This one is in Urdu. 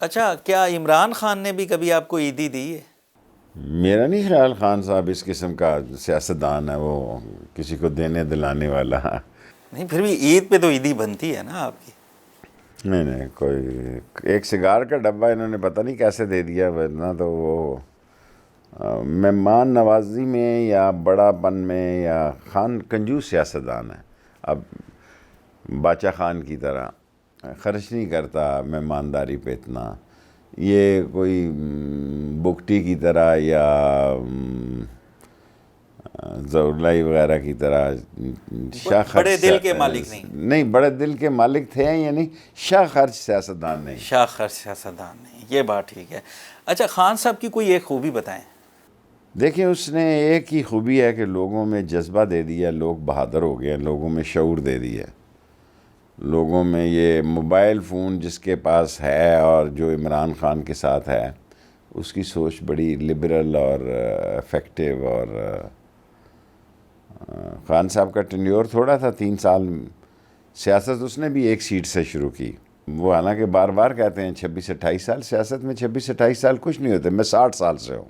اچھا، کیا عمران خان نے بھی کبھی آپ کو عیدی دی ہے؟ میرا نہیں خیال خان صاحب اس قسم کا سیاستدان ہے، وہ کسی کو دینے دلانے والا۔ نہیں، پھر بھی عید پہ تو عیدی بنتی ہے نا آپ کی۔ نہیں نہیں، کوئی ایک سگار کا ڈبہ انہوں نے پتہ نہیں کیسے دے دیا، ورنہ تو وہ مہمان نوازی میں یا بڑا پن میں یا خان کنجوس سیاستدان ہے۔ اب باچا خان کی طرح خرچ نہیں کرتا مہمانداری پہ اتنا، یہ کوئی بگٹی کی طرح یا ظہرلائی وغیرہ کی طرح شاہ خرچ بڑے دل کے مالک نہیں۔ نہیں، بڑے دل کے مالک تھے یا نہیں، شاہ خرچ سیاستدان نہیں۔ شاہ خرچ سیاستدان نہیں، یہ بات ٹھیک ہے۔ اچھا، خان صاحب کی کوئی ایک خوبی بتائیں۔ دیکھیں، اس نے ایک ہی خوبی ہے کہ لوگوں میں جذبہ دے دیا، لوگ بہادر ہو گئے، لوگوں میں شعور دے دیا، لوگوں میں یہ موبائل فون جس کے پاس ہے اور جو عمران خان کے ساتھ ہے، اس کی سوچ بڑی لبرل اور افیکٹو، اور خان صاحب کا ٹینیور تھوڑا تھا، 3 سال سیاست اس نے بھی ایک سیٹ سے شروع کی۔ وہ حالانکہ بار بار کہتے ہیں 26-28 سال، سیاست میں 26-28 سال کچھ نہیں ہوتے، میں 60 سال سے ہوں۔